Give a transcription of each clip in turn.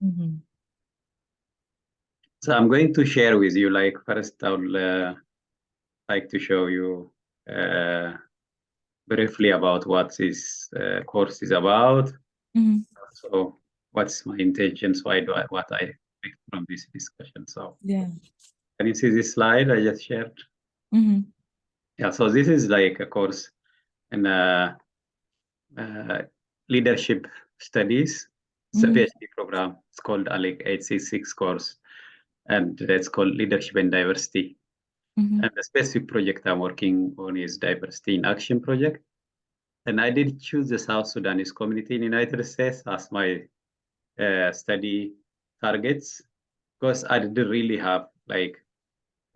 Mhm. So I'm going to share with you, like first I'll like to show you briefly about what this course is about. Mhm. So what's my intentions? What I expect from this discussion? So Yeah. can you see this slide I just shared? Mhm. Yeah, so this is like a course in uh, leadership studies. It's a Mhm. PhD program. It's called ALEC 866 course, and it's called Leadership and Diversity. Mhm. And the specific project I'm working on is Diversity in Action project. And I did choose the South Sudanese community in the United States as my study targets because I didn't really have like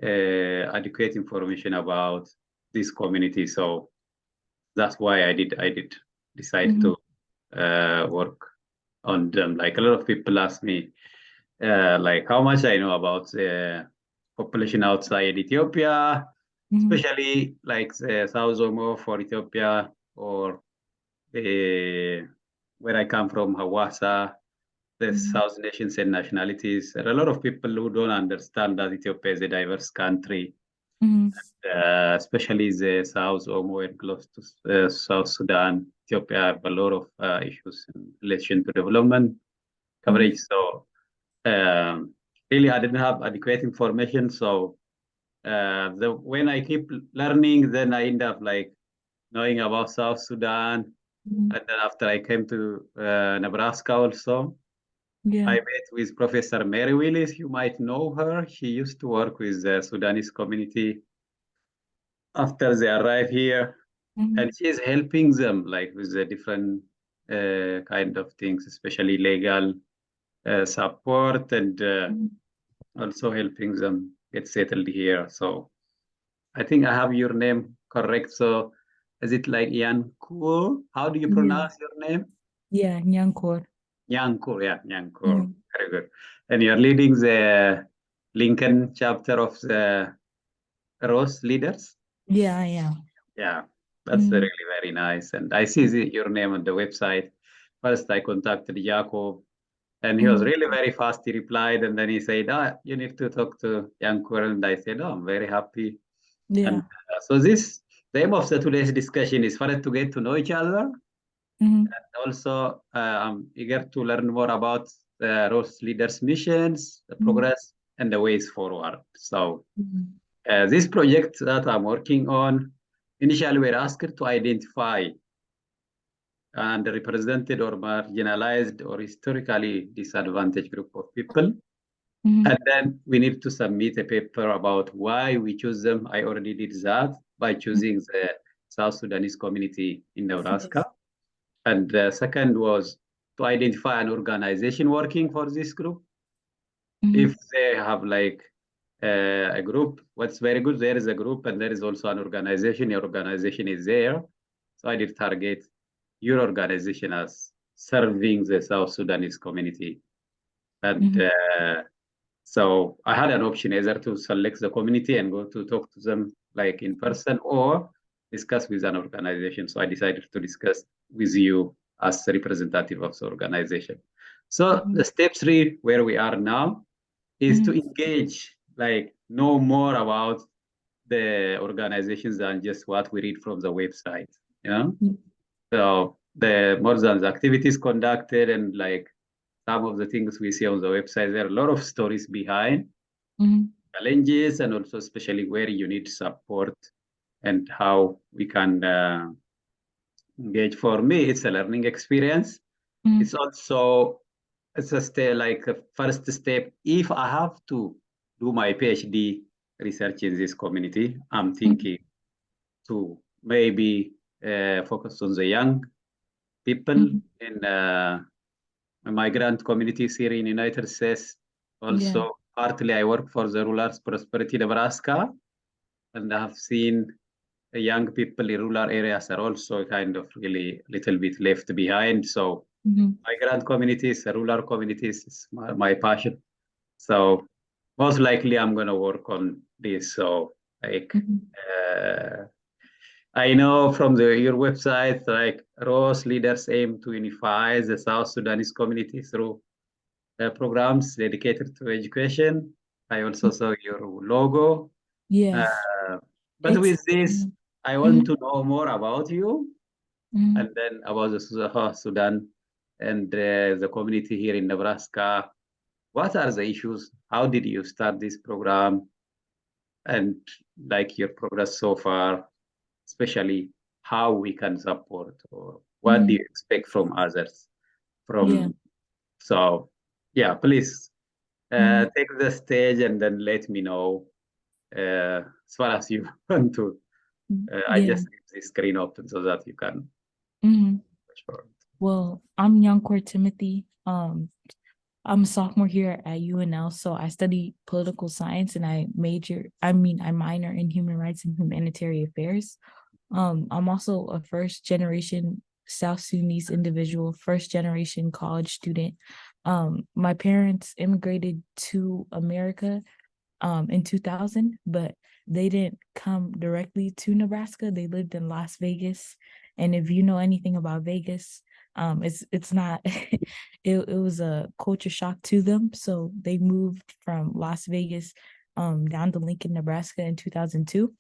adequate information about this community. So that's why I did decide Mhm. to work on them. Like a lot of people ask me, like how much I know about the population outside Ethiopia, Mhm. especially like the South Omo for Ethiopia or where I come from, Hawassa, the Mhm. South nations and nationalities. There are a lot of people who don't understand that Ethiopia is a diverse country, Mhm. especially the South Omo and close to South Sudan. Ethiopia have a lot of issues in relation to development Mhm. coverage. So really, I didn't have adequate information. So when I keep learning, then I end up like knowing about South Sudan. Mhm. And then after I came to Nebraska also, I Yeah. met with Professor Mary Willis. You might know her. She used to work with the Sudanese community after they arrive here. And Mhm. she is helping them like with the different kind of things, especially legal support and Mhm. also helping them get settled here. So I think I have your name correct. So is it like Yankur? How do you Yeah. pronounce your name? Yeah. Nyankor. Nyankur, yeah, Nyankur. Mhm. Very good. And you're leading the Lincoln chapter of the Rose Leaders? Yeah, I am. Yeah, that's Mhm. really very nice. And I see your name on the website. First, I contacted Jacob, and he was Mhm. really very fast. He replied, and then he said, you need to talk to Yankur. And I said, I'm very happy. And Yeah. so the aim of the today's discussion is for us to get to know each other. Mhm. Also, I'm eager to learn more about the Rose Leaders missions, the Mhm. progress, and the ways forward. So Mhm. this project that I'm working on, initially we're asked to identify underrepresented or marginalized or historically disadvantaged group of people. Mhm. And then we need to submit a paper about why we choose them. I already did that by Mhm. choosing the South Sudanese community in Nebraska. Yes. And the second was to identify an organization working for this group. If Mhm. they have like a group, what's very good, there is a group and there is also an organization. Your organization is there. So I did target your organization as serving the South Sudanese community. And Mhm. so I had an option either to select the community and go to talk to them like in person or discuss with an organization. So I decided to discuss with you as a representative of the organization. So Mhm. the step three, where we are now, is to Mhm. engage, like know more about the organizations than just what we read from the website. You know, so the more than the activities conducted and like some of the things we see on the website, there are a lot of stories behind Mhm. challenges and also especially where you need support and how we can engage. For me, it's a learning experience. Mhm. It's also it's a step like a first step. If I have to do my PhD research in this community, I'm Mhm. thinking to maybe focus on the young people Mhm. in migrant communities here in the United States. Yeah. Also, partly I work for the Rulers Prosperity Nebraska, and I have seen young people in rural areas are also kind of really little bit left behind. So Mhm. migrant communities, rural communities is my passion. So most likely I'm going to work on this. So like, Mhm. uh, I know from your website, like Rose leaders aim to unify the South Sudanese community through programs dedicated to education. I also saw your logo. Yes. But with this, I want mhm, to know more about you mhm, and then about the South Sudan and the community here in Nebraska. What are the issues? How did you start this program? And like your progress so far, especially how we can support or what do mhm. you expect from others? Yeah. From so yeah, please mhm, take the stage and then let me know as far as you want to. I Yeah. just leave the screen open so that you can. mhm. Sure. Well, I'm Youngcourt Timothy. I'm a sophomore here at UNL, so I study political science and I minor in human rights and humanitarian affairs. I'm also a first generation South Sudanese individual, first generation college student. My parents immigrated to America in 2000, but they didn't come directly to Nebraska. They lived in Las Vegas. And if you know anything about Vegas, it's not it was a culture shock to them. So they moved from Las Vegas down to Lincoln, Nebraska in 2002.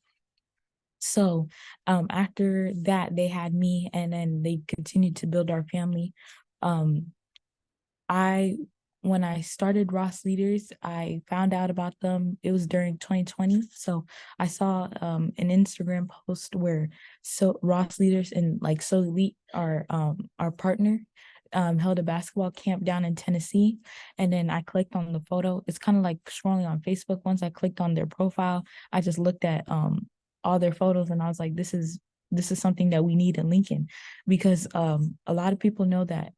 So after that, they had me, and then they continued to build our family. Um, I When I started Ross Leaders, I found out about them. It was during 2020. So I saw an Instagram post where Ross Leaders and like So Elite, our partner, held a basketball camp down in Tennessee. And then I clicked on the photo. It's kind of like scrolling on Facebook. Once I clicked on their profile, I just looked at all their photos and I was like, this is something that we need in Lincoln, because a lot of people know that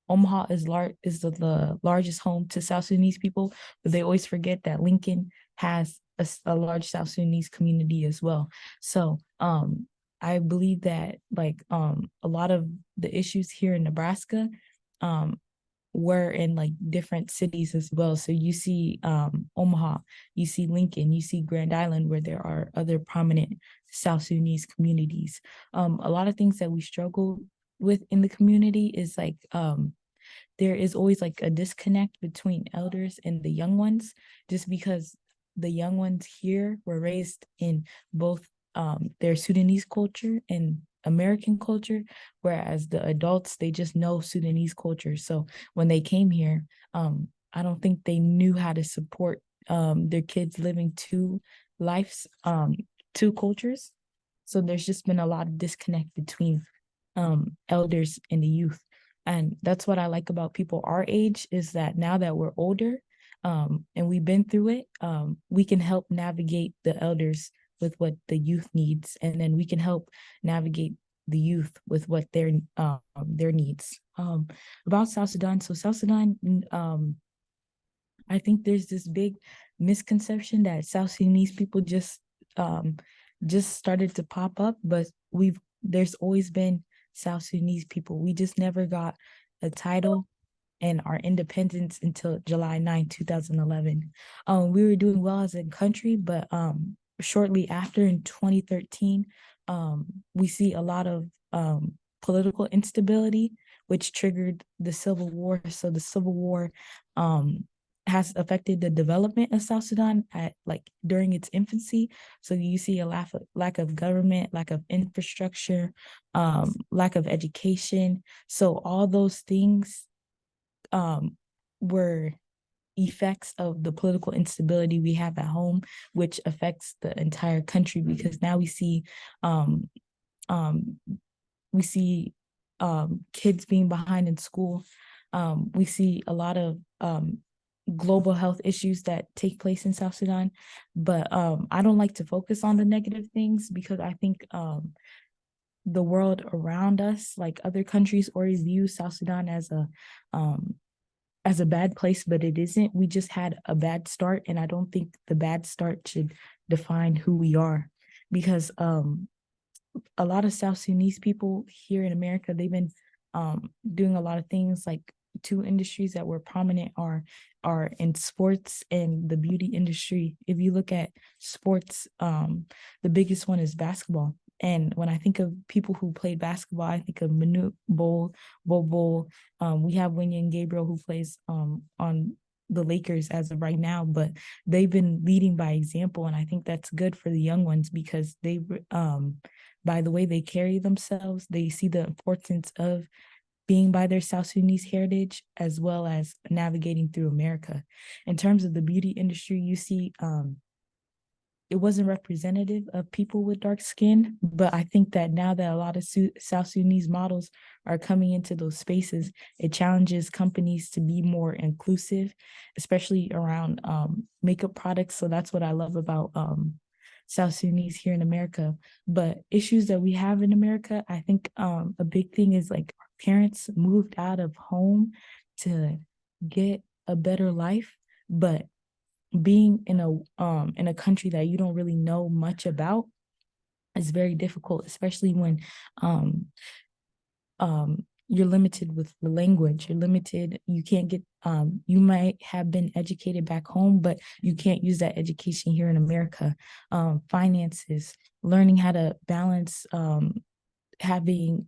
Omaha is the largest home to South Sudanese people, but they always forget that Lincoln has a large South Sudanese community as well. So I believe that a lot of the issues here in Nebraska um were in like different cities as well. So you see Omaha, you see Lincoln, you see Grand Island, where there are other prominent South Sudanese communities. A lot of things that we struggle with in the community is like there is always like a disconnect between elders and the young ones, just because the young ones here were raised in both their Sudanese culture and American culture, whereas the adults, they just know Sudanese culture. So when they came here, I don't think they knew how to support their kids living lives, two cultures. So there's just been a lot of disconnect between elders and the youth. And that's what I like about people our age, is that now that we're older and we've been through it, we can help navigate the elders with what the youth needs, and then we can help navigate the youth with what their needs. About South Sudan, so South Sudan, I think there's this big misconception that South Sudanese people just started to pop up, but there's always been South Sudanese people. We just never got a title and our independence until July 9, 2011. We were doing well as a country, but shortly after, in 2013, we see a lot of political instability, which triggered the Civil War. So the Civil War has affected the development of South Sudan during its infancy. So you see a lack of government, lack of infrastructure, lack of education. So all those things were effects of the political instability we have at home, which affects the entire country, because now um, um, we see kids being behind in school. We see a lot of global health issues that take place in South Sudan, but I don't like to focus on the negative things, because I think the world around us, like other countries, already view South Sudan as a bad place, but it isn't. We just had a bad start, and I don't think the bad start should define who we are, because a lot of South Sudanese people here in America, they've been doing a lot of things. Like two industries that were prominent are in sports and the beauty industry. If you look at sports, the biggest one is basketball. And when I think of people who played basketball, I think of Manute Bol. We have Wenyen Gabriel who plays on the Lakers as of right now, but they've been leading by example, and I think that's good for the young ones because they by the way they carry themselves, they see the importance of being by their South Sudanese heritage as well as navigating through America. In terms of the beauty industry, you see it wasn't representative of people with dark skin, but I think that now that a lot of South Sudanese models are coming into those spaces, it challenges companies to be more inclusive, especially around makeup products. So that's what I love about South Sudanese here in America. But issues that we have in America, I think a big thing is like our parents moved out of home to get a better life, but being in a country that you don't really know much about is very difficult, especially when you're limited with the language. You're limited, you can't get you might have been educated back home, but you can't use that education here in America. Finances, learning how to balance having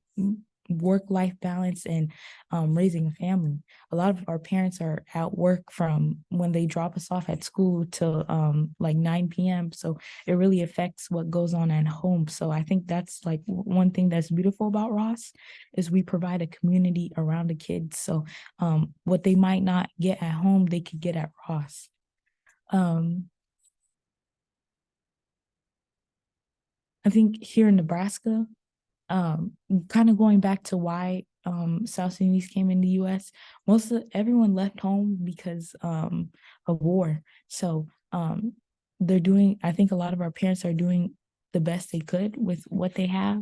work-life balance and raising a family. A lot of our parents are at work from when they drop us off at school till like 9 p.m. So it really affects what goes on at home. So I think that's like one thing that's beautiful about Ross is we provide a community around the kids. So what they might not get at home, they could get at Ross. I think here in Nebraska, kind of going back to why South Sudanese came in the US, most of everyone left home because of war. So they're doing, I think a lot of our parents are doing the best they could with what they have.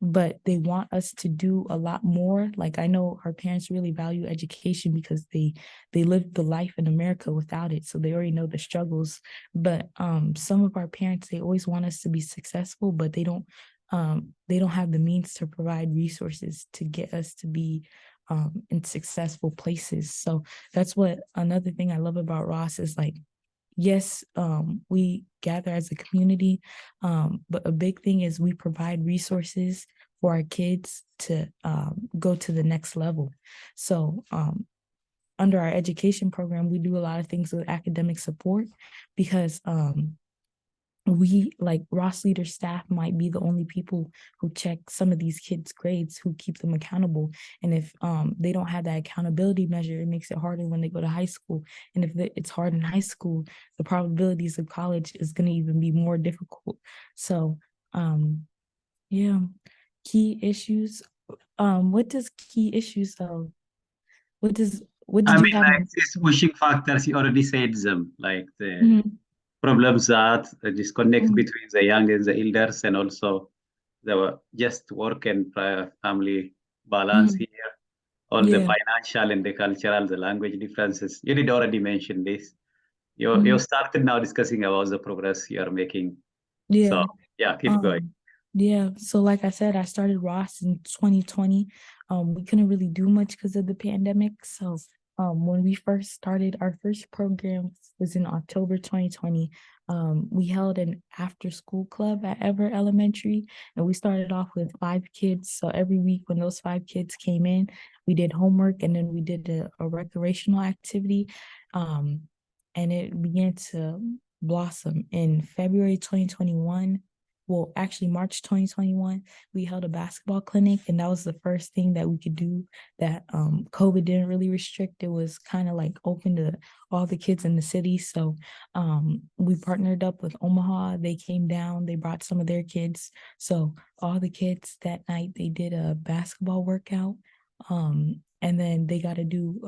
But they want us to do a lot more. Like I know our parents really value education because they lived the life in America without it. So they already know the struggles. But some of our parents, they always want us to be successful, but they don't have the means to provide resources to get us to be in successful places. So that's what another thing I love about Ross is like, yes, we gather as a community, but a big thing is we provide resources for our kids to go to the next level. So under our education program, we do a lot of things with academic support because we like Ross leader staff might be the only people who check some of these kids' grades, who keep them accountable. And if they don't have that accountability measure, it makes it harder when they go to high school. And if it's hard in high school, the probabilities of college is going to even be more difficult. So yeah, key issues. What does key issues though? What I did you mean, have like in these pushing factors, you already said them, like the Mhm, problems that disconnect mhm, between the young and the elders, and also the just work and family balance mhm. here, all the Yeah. financial and the cultural, the language differences. You did already mention this. You Mhm. started now discussing about the progress you are making. So Yeah. yeah, keep going. Um, yeah, so like I said, I started Ross in 2020. We couldn't really do much because of the pandemic. So when we first started, our first program was in October 2020. We held an after school club at Ever Elementary, and we started off with 5 kids. So every week when those 5 kids came in, we did homework and then we did a recreational activity. Um, and it began to blossom in February 2021. Well, actually March 2021, we held a basketball clinic, and that was the first thing that we could do that COVID didn't really restrict. It was kind of like open to all the kids in the city. So we partnered up with Omaha. They came down, they brought some of their kids. So all the kids that night, they did a basketball workout. And then they got to do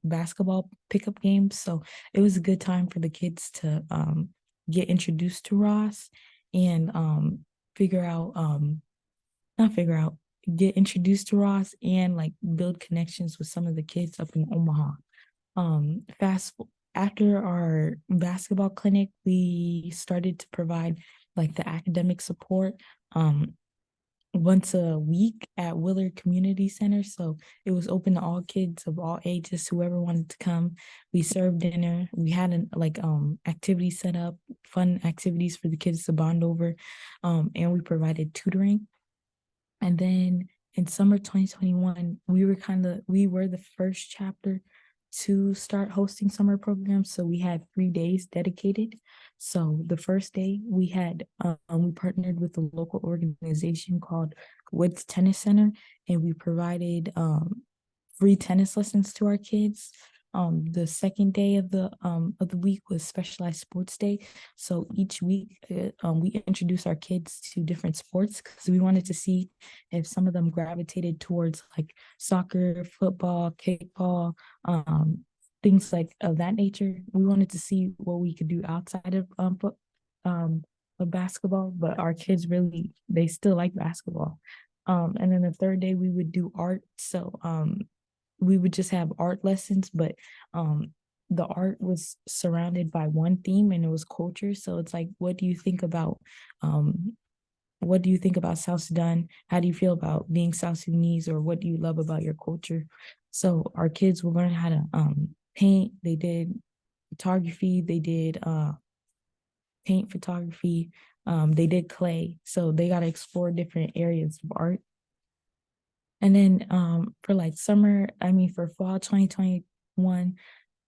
basketball pickup games. So it was a good time for the kids to get introduced to Ross and figure out not figure out get introduced to Ross and like build connections with some of the kids up in Omaha. Fast after our basketball clinic, we started to provide like the academic support. once a week at Willard Community Center. So it was open to all kids of all ages, whoever wanted to come. We served dinner. We had activities set up, fun activities for the kids to bond over. And we provided tutoring. And then in summer 2021, we were the first chapter to start hosting summer programs. So we had 3 days dedicated. So the first day we partnered with a local organization called Woods Tennis Center, and we provided free tennis lessons to our kids. The second day of the week was specialized sports day. So each week we introduce our kids to different sports because we wanted to see if some of them gravitated towards like soccer, football, kickball, things like of that nature. We wanted to see what we could do outside of basketball, but our kids they still like basketball. And then the third day we would do art. So we would just have art lessons, but the art was surrounded by one theme, and it was culture. So it's like, what do you think about South Sudan? How do you feel about being South Sudanese, or what do you love about your culture? So our kids will learn how to paint. They did photography. They did paint photography. They did clay. So they got to explore different areas of art. And then for like for fall 2021,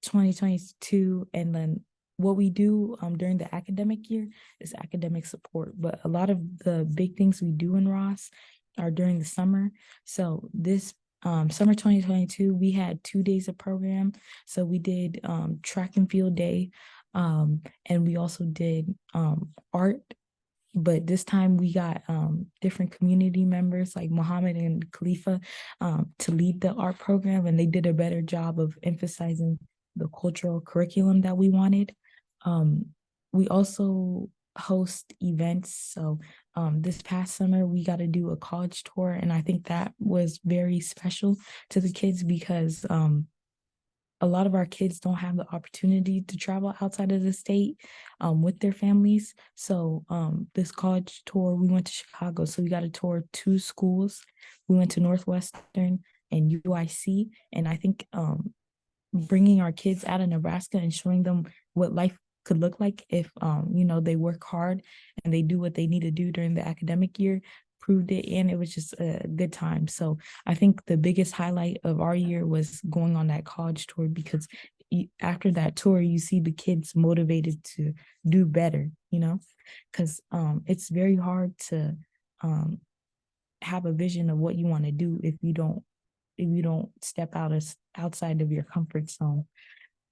2022, and then what we do during the academic year is academic support. But a lot of the big things we do in Ross are during the summer. So this summer 2022, we had 2 days of program. So we did track and field day, and we also did art. But this time we got different community members like Mohammed and Khalifa to lead the art program, and they did a better job of emphasizing the cultural curriculum that we wanted. We also host events. So this past summer we got to do a college tour, and I think that was very special to the kids because a lot of our kids don't have the opportunity to travel outside of the state with their families. So this college tour, we went to Chicago. So we got to tour 2 schools. We went to Northwestern and UIC. And I think bringing our kids out of Nebraska and showing them what life could look like if, they work hard and they do what they need to do during the academic year proved it, and it was just a good time. So I think the biggest highlight of our year was going on that college tour, because after that tour you see the kids motivated to do better, because it's very hard to have a vision of what you want to do if you don't step outside of your comfort zone.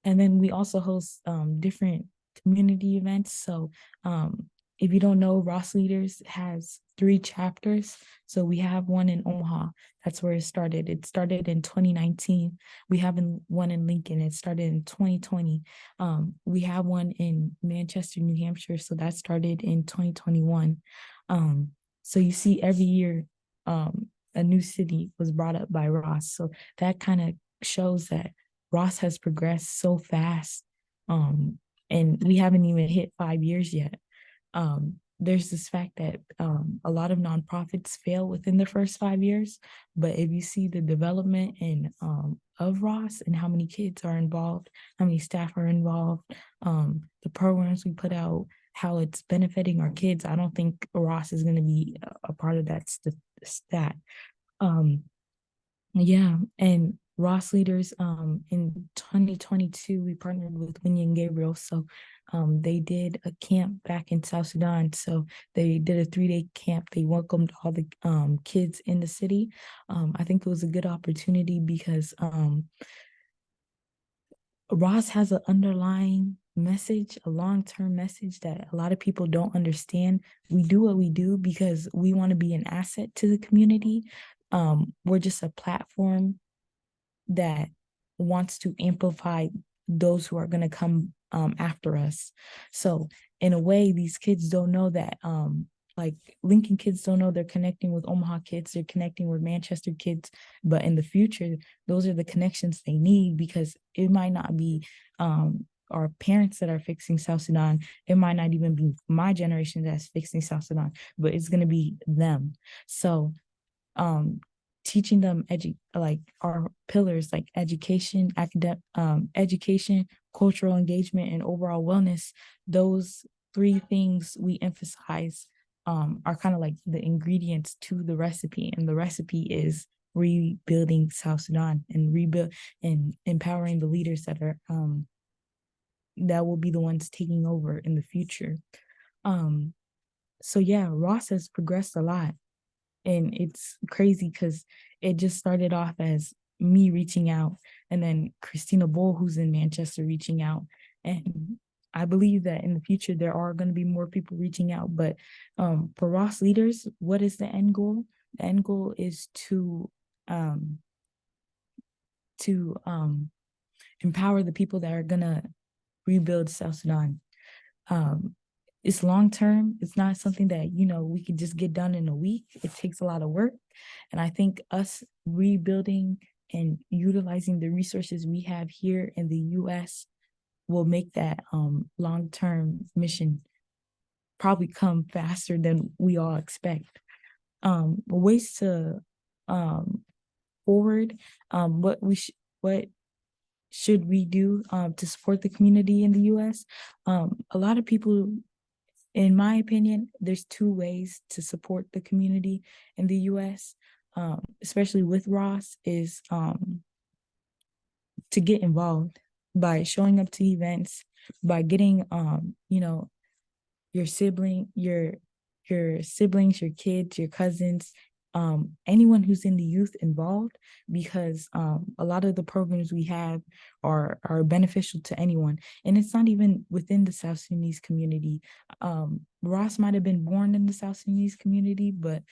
And then we also host different community events. So if you don't know, Ross Leaders has 3 chapters. So we have one in Omaha. That's where it started. It started in 2019. We have one in Lincoln. It started in 2020. We have one in Manchester, New Hampshire. So that started in 2021. So you see every year a new city was brought up by Ross. So that kind of shows that Ross has progressed so fast. And we haven't even hit 5 years yet. There's this fact that a lot of nonprofits fail within the first 5 years, but if you see the development of Ross and how many kids are involved, how many staff are involved, the programs we put out, how it's benefiting our kids, I don't think Ross is going to be a part of that stat. Yeah, and Ross Leaders in 2022 we partnered with Winnie and Gabriel. So they did a camp back in South Sudan. So they did a 3-day camp. They welcomed all the kids in the city. I think it was a good opportunity because Ross has an underlying message, a long-term message that a lot of people don't understand. We do what we do because we want to be an asset to the community. We're just a platform that wants to amplify those who are going to come after us. So in a way, these kids don't know that like Lincoln kids don't know they're connecting with Omaha kids, they're connecting with Manchester kids, but in the future, those are the connections they need, because it might not be our parents that are fixing South Sudan. It might not even be my generation that's fixing South Sudan, but it's going to be them. So teaching them like our pillars like education, education, cultural engagement, and overall wellness. Those three things we emphasize are kind of like the ingredients to the recipe, and the recipe is rebuilding South Sudan and rebuild and empowering the leaders that are that will be the ones taking over in the future. So yeah, Ross has progressed a lot. And it's crazy because it just started off as me reaching out, and then Christina Bull, who's in Manchester, reaching out. And I believe that in the future, there are going to be more people reaching out. But for Ross leaders, what is the end goal? The end goal is to empower the people that are going to rebuild South Sudan. It's long term. It's not something that, we could just get done in a week. It takes a lot of work. And I think us rebuilding and utilizing the resources we have here in the US will make that long-term mission probably come faster than we all expect. Ways to forward, what should we do to support the community in the US? A lot of people, in my opinion, there's two ways to support the community in the US, especially with Ross, is to get involved by showing up to events, by getting your siblings, your kids, your cousins, anyone who's in the youth involved, because a lot of the programs we have are beneficial to anyone. And it's not even within the South Sudanese community. Ross might have been born in the South Sudanese community, but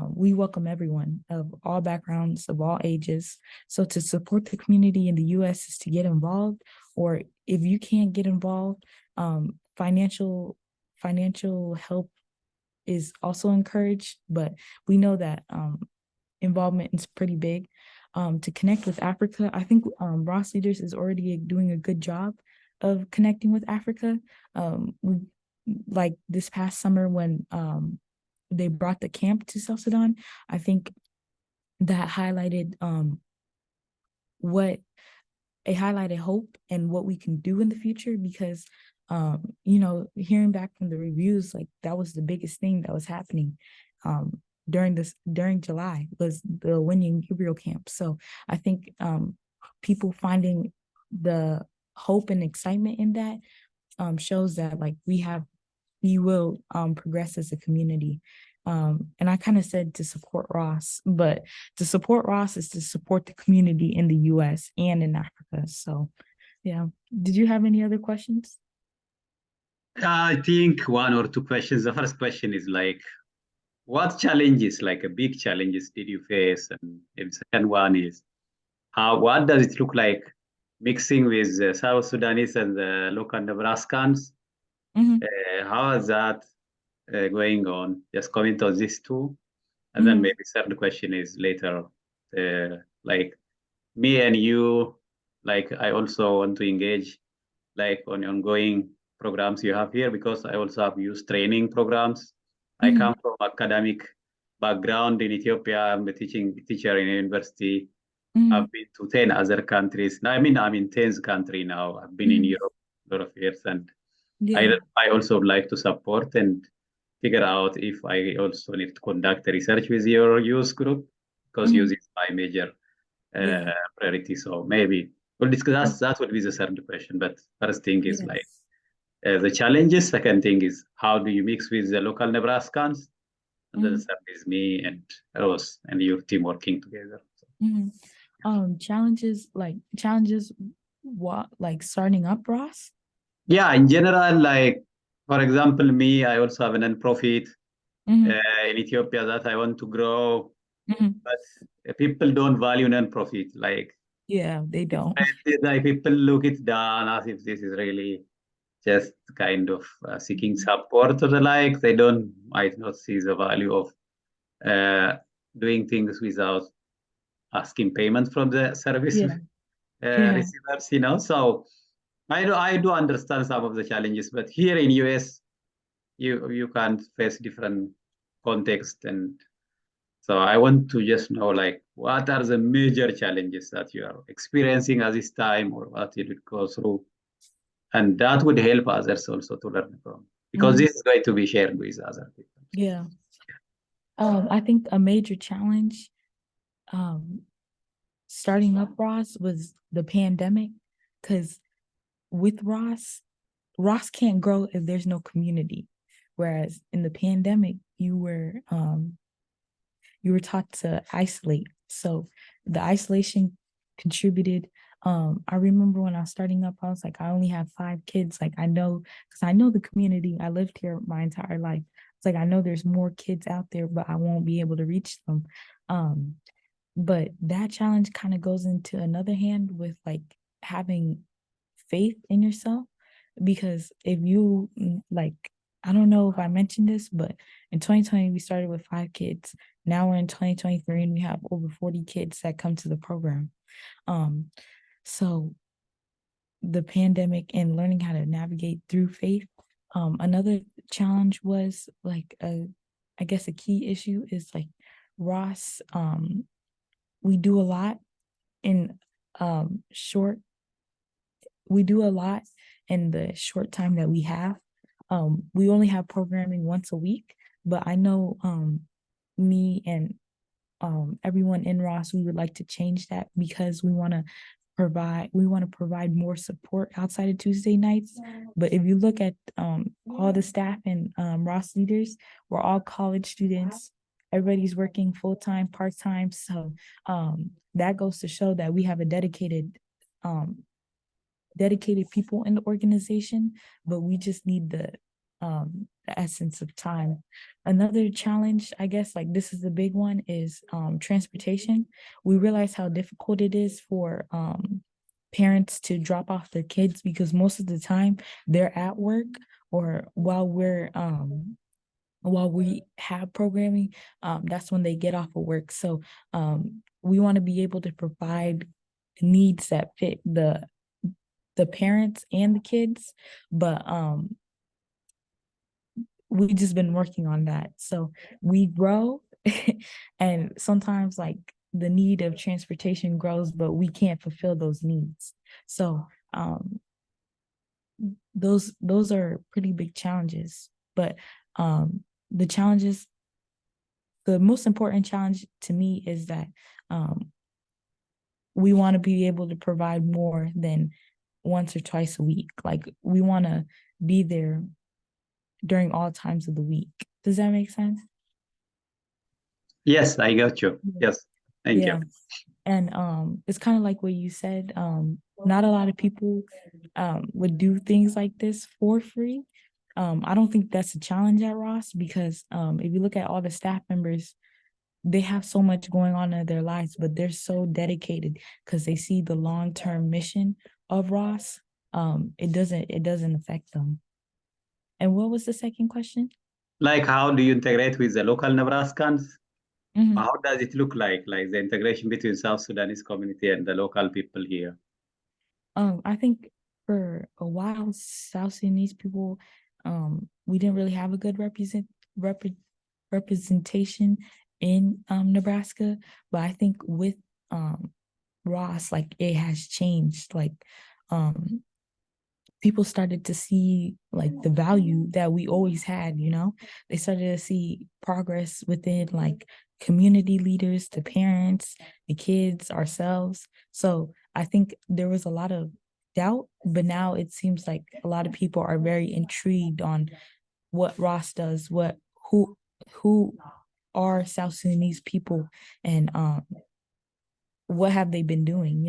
we welcome everyone of all backgrounds, of all ages. So to support the community in the US is to get involved, or if you can't get involved, financial help is also encouraged, but we know that involvement is pretty big. To connect with Africa, I think Ross Leaders is already doing a good job of connecting with Africa. Like this past summer when they brought the camp to South Sudan, I think that highlighted hope and what we can do in the future, because hearing back from the reviews, like that was the biggest thing that was happening during July, was the Winnie and Gabriel camp. So I think people finding the hope and excitement in that shows that like we will progress as a community. And I kind of said to support Ross, but to support Ross is to support the community in the US and in Africa. So yeah. Did you have any other questions? I think one or two questions. The first question is like, what challenges, like a big challenges, did you face? And the second one is, what does it look like mixing with South Sudanese and the local Nebraskans? How is that going on? Just comment on these two. And then maybe third question is later, like me and you, like I also want to engage like on ongoing programs you have here, because I also have youth training programs. I come from academic background in Ethiopia. I'm a teacher in a university. I've been to 10 other countries. Now, I'm in 10th country now. I've been in Europe a lot of years, and I also would like to support and figure out if I also need to conduct research with your youth group, because youth is my major priority. So maybe we'll discuss that. Would be the third question. But first thing is like the challenges. Second thing is how do you mix with the local Nebraskans? And then the third is me and Rose and your team working together. Challenges, what, like starting up, Ross? Yeah, in general, like for example, me, I also have a non-profit in Ethiopia that I want to grow, but people don't value non-profit. Like, yeah, they don't. Like people look it down as if this is really just kind of seeking support or the like. They might not see the value of doing things without asking payment from the service receivers, So I do understand some of the challenges, but here in US, you can face different context, and so I want to just know, like, what are the major challenges that you are experiencing at this time, or what you would go through, and that would help others also to learn from, because this is going to be shared with other people. Yeah. I think a major challenge starting up Ross was the pandemic, because with Ross can't grow if there's no community. Whereas in the pandemic, you were taught to isolate. So the isolation contributed. I remember when I was starting up, I was like, I only have 5 kids. Like, I know, because I know the community. I lived here my entire life. It's like, I know there's more kids out there, but I won't be able to reach them. But that challenge kind of goes into another hand with like having faith in yourself, because if you like, I don't know if I mentioned this, but in 2020 we started with 5 kids. Now we're in 2023 and we have over 40 kids that come to the program. So the pandemic and learning how to navigate through faith. Another challenge was like I guess a key issue is like Ross. We do a lot in short. We do a lot in the short time that we have. We only have programming once a week, but I know me and everyone in Ross, we would like to change that, because we want to provide more support outside of Tuesday nights. But if you look at all the staff and Ross leaders, we're all college students. Everybody's working full-time, part-time. So that goes to show that we have a dedicated people in the organization, but we just need the essence of time. Another challenge, I guess, like this is the big one, is transportation. We realize how difficult it is for parents to drop off their kids, because most of the time they're at work, or while we have programming, that's when they get off of work. So we want to be able to provide needs that fit the parents and the kids, but we've just been working on that. So we grow and sometimes like the need of transportation grows, but we can't fulfill those needs. So those are pretty big challenges. But the most important challenge to me is that we want to be able to provide more than once or twice a week. Like, we want to be there during all times of the week. Does that make sense? Yes, I got you. Yes, thank you. And it's kind of like what you said. Not a lot of people would do things like this for free. I don't think that's a challenge at Ross, because if you look at all the staff members, they have so much going on in their lives, but they're so dedicated because they see the long-term mission of Ross. It doesn't affect them. And what was the second question? Like, how do you integrate with the local Nebraskans? How does it look like the integration between South Sudanese community and the local people here? I think for a while, South Sudanese people, we didn't really have a good representation in Nebraska, but I think with Ross, like, it has changed. Like, people started to see like the value that we always had, they started to see progress within like community leaders, the parents, the kids, ourselves. So I think there was a lot of doubt, but now it seems like a lot of people are very intrigued on what Ross does, who are South Sudanese people, and what have they been doing.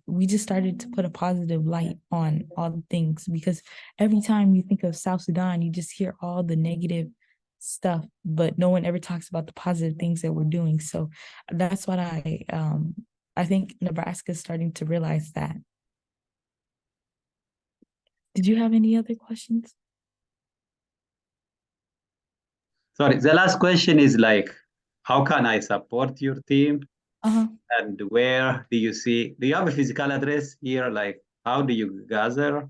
We just started to put a positive light on all the things, because every time you think of South Sudan, you just hear all the negative stuff, but no one ever talks about the positive things that we're doing. So that's what I think Nebraska is starting to realize that. Did you have any other questions? Sorry, the last question is like, how can I support your team? And where do you have a physical address here? Like, how do you gather,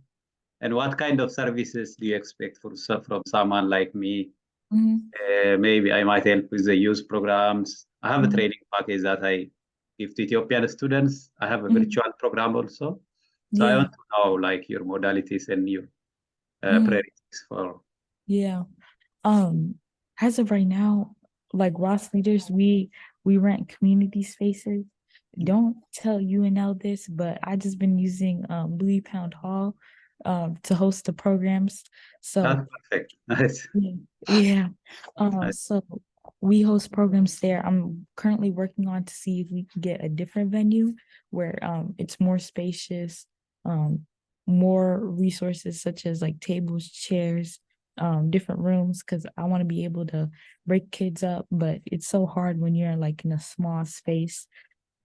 and what kind of services do you expect from someone like me? Mhm, Maybe I might help with the youth programs. I have a mhm, training package that I give to Ethiopian students. I have a mhm. virtual program also. So I Yeah. want to know like your modalities and your Mhm. priorities for. Yeah. Um, as of right now, like Ross leaders, we rent community spaces. Don't tell UNL this, but I just been using Louis Pound Hall to host the programs. So That's perfect. Nice. yeah, yeah. Nice. So we host programs there. I'm currently working on to see if we can get a different venue where it's more spacious, um, more resources such as like tables, chairs, different rooms, because I want to be able to break kids up, but it's so hard when you're like in a small space.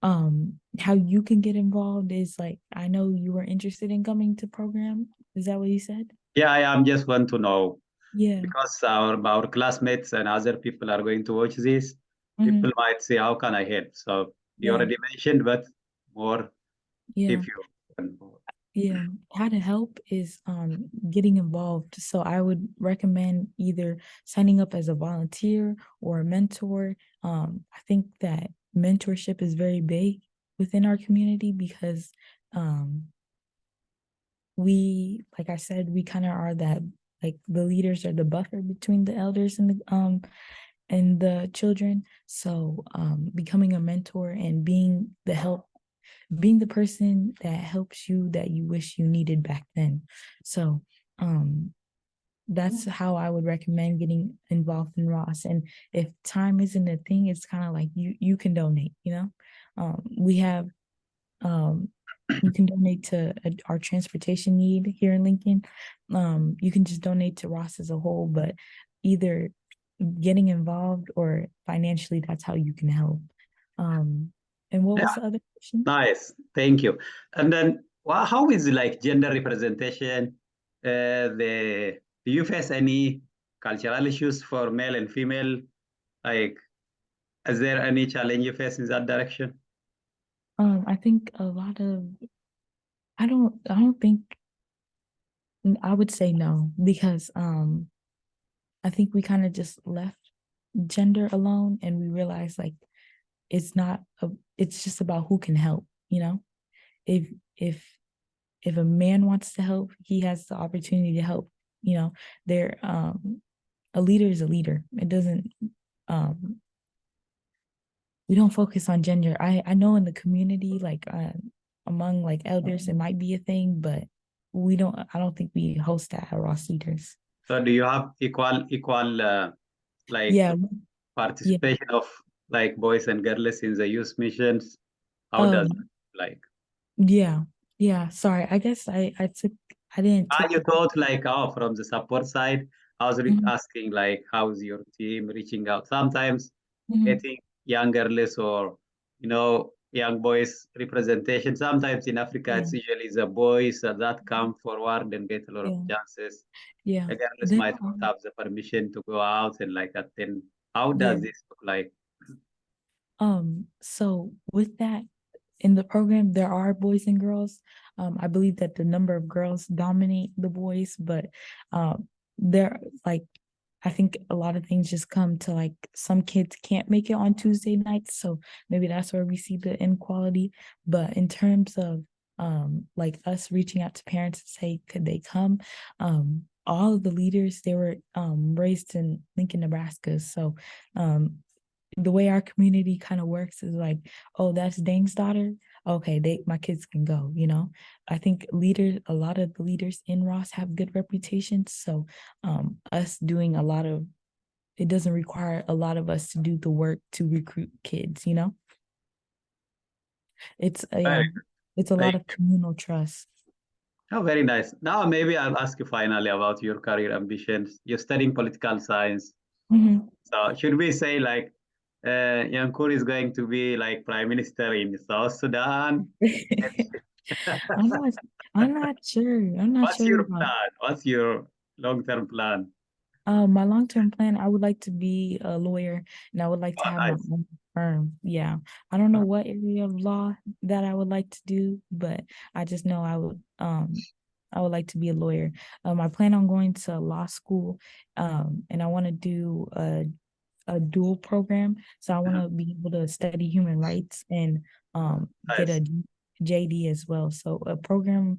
How you can get involved is like I know you were interested in coming to program. Is that what you said? Yeah, I am just want to know Yeah. because our classmates and other people are going to watch this. People Hmm. might say, "How can I help?" So you Yeah. already mentioned, but more Yeah. if you can. Yeah, how to help is getting involved. So I would recommend either signing up as a volunteer or a mentor. I think that mentorship is very big within our community because um we, like I said, we kind of are that, like the leaders are the buffer between the elders and the children. So becoming a mentor and being the person that helps you that you wish you needed back then. So um that's how I would recommend getting involved in Ross. And if time isn't a thing, it's kind of like you can donate, you know. We have um you can donate to our transportation need here in Lincoln. You can just donate to Ross as a whole, but either getting involved or financially, that's how you can help. Um, and what was Yeah, the other question? nice. Thank you. And then, how is like gender representation? Do you face any cultural issues for male and female? Like, is there any challenge you face in that direction? I think a lot of I don't think I would say no because I think we kind of just left gender alone and we realized like it's not it's just about who can help, you know? If if if a man wants to help, he has the opportunity to help, you know. There a leader is a leader. It doesn't um we don't focus on gender. I know in the community, like among like elders, it might be a thing, but I don't think we host that at Ross Leaders. So, do you have equal like Yeah, yeah. participation of like boys and girls in the youth missions? How does Um, it like? yeah, yeah. Sorry, I guess I didn't Are take you the thought like, oh, from the support side, I was Mhm, asking like, how's your team reaching out? Sometimes mhm, getting young girls or young boys representation. Sometimes in Africa, yeah, it's usually the boys that come forward and get a lot of yeah, chances. yeah. The girls There might are, not have the permission to go out and like attend. How yeah. does this look like? So with that, in the program, there are boys and girls. I believe that the number of girls dominate the boys, but there like I think a lot of things just come to like some kids can't make it on Tuesday nights, so maybe that's where we see the inequality. But in terms of like us reaching out to parents to say could they come, all of the leaders they were raised in Lincoln, Nebraska, so um the way our community kind of works is like, oh, that's Dang's daughter. Okay, my kids can go, you know. I think a lot of the leaders in Ross have good reputations. So us doing a lot of it doesn't require a lot of us to do the work to recruit kids, you know. It's a Very, it's a lot thank of you. communal trust. Oh, very nice. Now maybe I'll ask you finally about your career ambitions. You're studying political science. Mhm. So should we say like Yankur is going to be like prime minister in South Sudan? I'm not I'm not sure. I'm not What's sure your about plan? What's your long-term plan? my long-term plan. I would like to be a lawyer and I would like to Oh, have my nice. own. firm. Yeah. I don't know what area of law that I would like to do, but I just know I would like to be a lawyer. I plan on going to law school, and I want to do a dual program. So I want to be able to study human rights and get Nice. a JD as well. So a program,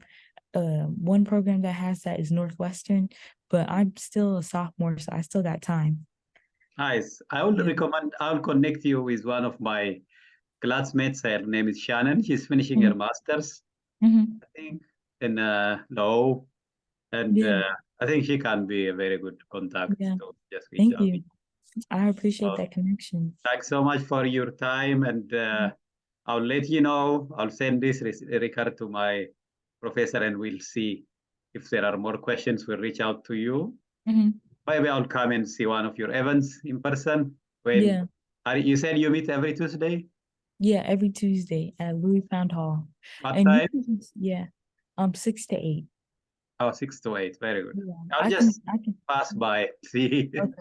one program that has that is Northwestern, but I'm still a sophomore, so I still got time. Nice. I would Yeah. recommend, I'll connect you with one of my classmates. Her name is Shannon. She's finishing her master's, Mhm. I think, in law. And Yeah. I think she can be a very good contact Yeah. to just reach Thank out. you. I appreciate So that connection. thanks so much for your time. And I'll let you know. I'll send this record to my professor and we'll see if there are more questions. We'll reach out to you. Mhm. Maybe I'll come and see one of your events in person. Yeah. You said you meet every Tuesday? Yeah. Every Tuesday at Louis Pound Hall. What And you time? can yeah. 6 to 8. Oh, 6 to 8. Very good. Yeah. I'll I just can pass by, see. okay.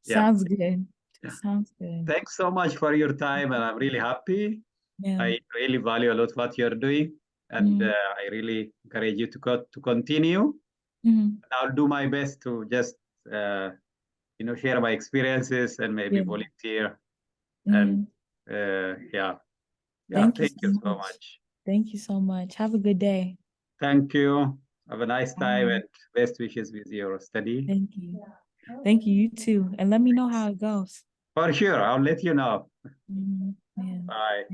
Yeah. Sounds good. Yeah. Sounds good. Thanks so much for your time, and I'm really happy. Yeah. I really value a lot what you're doing, and Mhm. I really encourage you to continue. Mhm. I'll do my best to just share my experiences and maybe Yeah. volunteer. And Mhm. yeah, Thank you thank so you so much. much. Thank you so much. Have a good day. Thank you. Have a nice time Bye. and best wishes with your study. Thank you. Thank you, you too. And let me know how it goes. For sure, I'll let you know. Yeah. Bye.